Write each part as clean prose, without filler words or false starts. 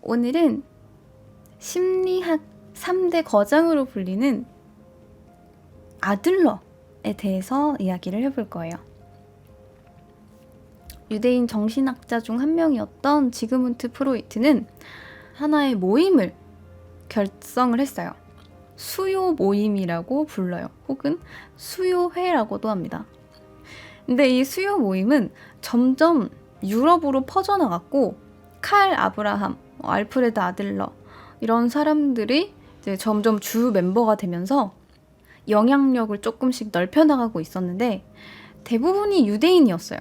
오늘은 심리학 3대 거장으로 불리는 아들러에 대해서 이야기를 해볼 거예요. 유대인 정신학자 중 한 명이었던 지그문트 프로이트는 하나의 모임을 결성을 했어요. 수요 모임이라고 불러요. 혹은 수요회라고도 합니다. 근데 이 수요 모임은 점점 유럽으로 퍼져나갔고 칼 아브라함, 알프레드 아들러 이런 사람들이 이제 점점 주 멤버가 되면서 영향력을 조금씩 넓혀나가고 있었는데 대부분이 유대인이었어요.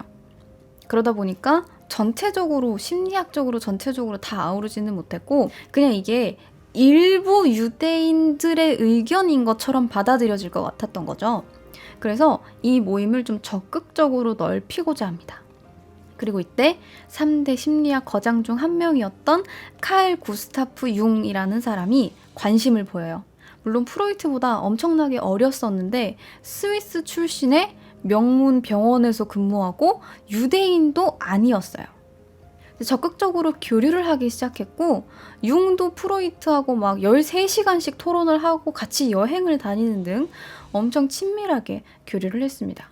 그러다 보니까 전체적으로 심리학적으로 전체적으로 다 아우르지는 못했고 그냥 이게 일부 유대인들의 의견인 것처럼 받아들여질 것 같았던 거죠. 그래서 이 모임을 좀 적극적으로 넓히고자 합니다. 그리고 이때 3대 심리학 거장 중 한 명이었던 칼 구스타프 융이라는 사람이 관심을 보여요. 물론 프로이트보다 엄청나게 어렸었는데 스위스 출신의 명문 병원에서 근무하고 유대인도 아니었어요. 적극적으로 교류를 하기 시작했고 융도 프로이트하고 막 13시간씩 토론을 하고 같이 여행을 다니는 등 엄청 친밀하게 교류를 했습니다.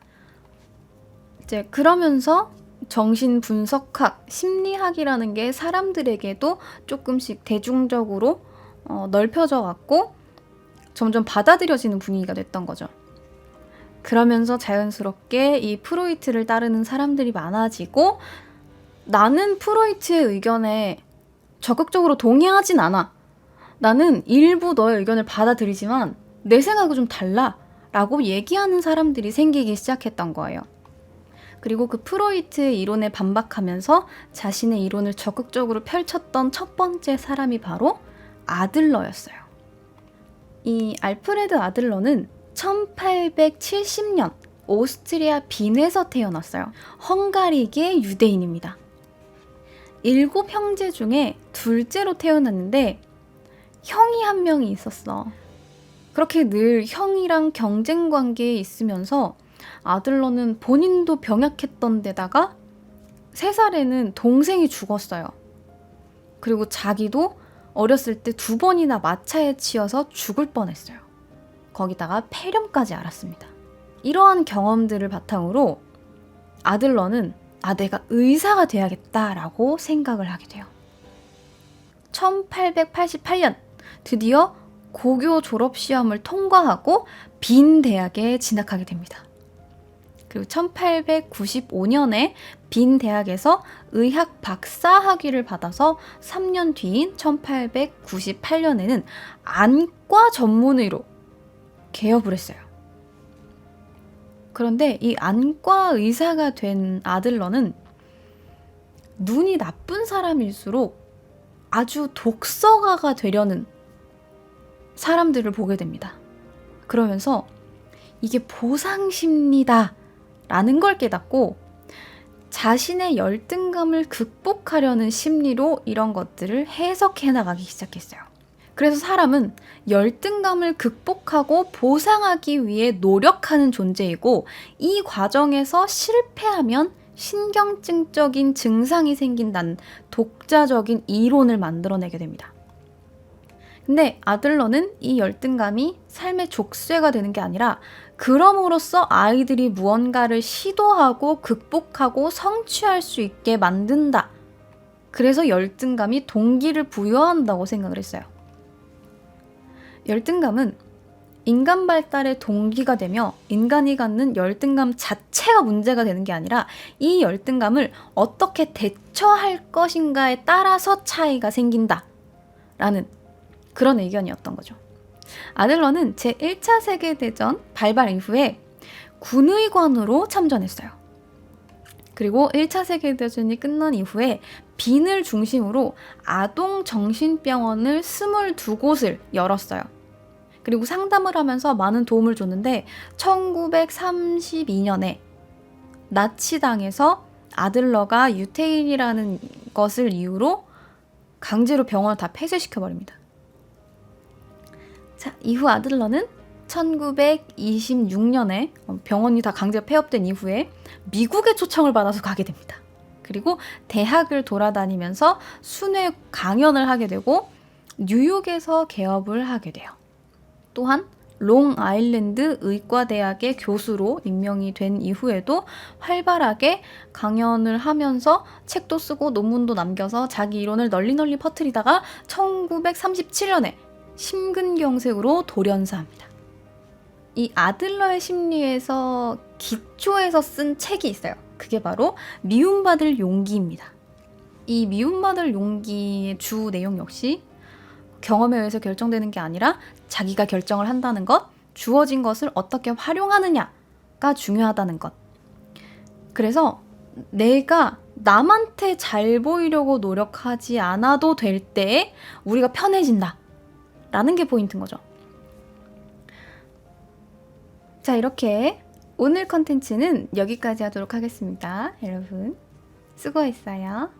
이제 그러면서 정신분석학, 심리학이라는 게 사람들에게도 조금씩 대중적으로 넓혀져 갔고 점점 받아들여지는 분위기가 됐던 거죠. 그러면서 자연스럽게 이 프로이트를 따르는 사람들이 많아지고 나는 프로이트의 의견에 적극적으로 동의하진 않아. 나는 일부 너의 의견을 받아들이지만 내 생각은 좀 달라 라고 얘기하는 사람들이 생기기 시작했던 거예요. 그리고 그 프로이트의 이론에 반박하면서 자신의 이론을 적극적으로 펼쳤던 첫 번째 사람이 바로 아들러였어요. 이 알프레드 아들러는 1870년 오스트리아 빈에서 태어났어요. 헝가리계 유대인입니다. 7형제 중에 둘째로 태어났는데 형이 한 명이 있었어. 그렇게 늘 형이랑 경쟁 관계에 있으면서 아들러는 본인도 병약했던 데다가 3살에는 동생이 죽었어요. 그리고 자기도 어렸을 때 2번이나 마차에 치여서 죽을 뻔했어요. 거기다가 폐렴까지 앓았습니다. 이러한 경험들을 바탕으로 아들러는 내가 의사가 돼야겠다라고 생각을 하게 돼요. 1888년 드디어 고교 졸업시험을 통과하고 빈 대학에 진학하게 됩니다. 그리고 1895년에 빈 대학에서 의학 박사 학위를 받아서 3년 뒤인 1898년에는 안과 전문의로 개업을 했어요. 그런데 이 안과 의사가 된 아들러는 눈이 나쁜 사람일수록 아주 독서가가 되려는 사람들을 보게 됩니다. 그러면서 이게 보상심리다 라는 걸 깨닫고 자신의 열등감을 극복하려는 심리로 이런 것들을 해석해 나가기 시작했어요. 그래서 사람은 열등감을 극복하고 보상하기 위해 노력하는 존재이고 이 과정에서 실패하면 신경증적인 증상이 생긴다는 독자적인 이론을 만들어내게 됩니다. 근데 아들러는 이 열등감이 삶의 족쇄가 되는 게 아니라 그럼으로써 아이들이 무언가를 시도하고 극복하고 성취할 수 있게 만든다. 그래서 열등감이 동기를 부여한다고 생각을 했어요. 열등감은 인간 발달의 동기가 되며 인간이 갖는 열등감 자체가 문제가 되는 게 아니라 이 열등감을 어떻게 대처할 것인가에 따라서 차이가 생긴다. 라는 그런 의견이었던 거죠. 아들러는 제1차 세계대전 발발 이후에 군의관으로 참전했어요. 그리고 1차 세계대전이 끝난 이후에 빈을 중심으로 아동 정신병원을 22곳을 열었어요. 그리고 상담을 하면서 많은 도움을 줬는데 1932년에 나치당해서 아들러가 유태인이라는 것을 이유로 강제로 병원을 다 폐쇄시켜버립니다. 자, 이후 아들러는 1926년에 병원이 다 강제 폐업된 이후에 미국의 초청을 받아서 가게 됩니다. 그리고 대학을 돌아다니면서 순회 강연을 하게 되고 뉴욕에서 개업을 하게 돼요. 또한 롱아일랜드 의과대학의 교수로 임명이 된 이후에도 활발하게 강연을 하면서 책도 쓰고 논문도 남겨서 자기 이론을 널리 퍼뜨리다가 1937년에 심근경색으로 돌연사합니다. 이 아들러의 심리에서 기초에서 쓴 책이 있어요. 그게 바로 미움받을 용기입니다. 이 미움받을 용기의 주 내용 역시 경험에 의해서 결정되는 게 아니라 자기가 결정을 한다는 것, 주어진 것을 어떻게 활용하느냐가 중요하다는 것. 그래서 내가 남한테 잘 보이려고 노력하지 않아도 될 때에 우리가 편해진다 라는 게 포인트인 거죠. 자, 이렇게 오늘 컨텐츠는 여기까지 하도록 하겠습니다. 여러분 수고했어요.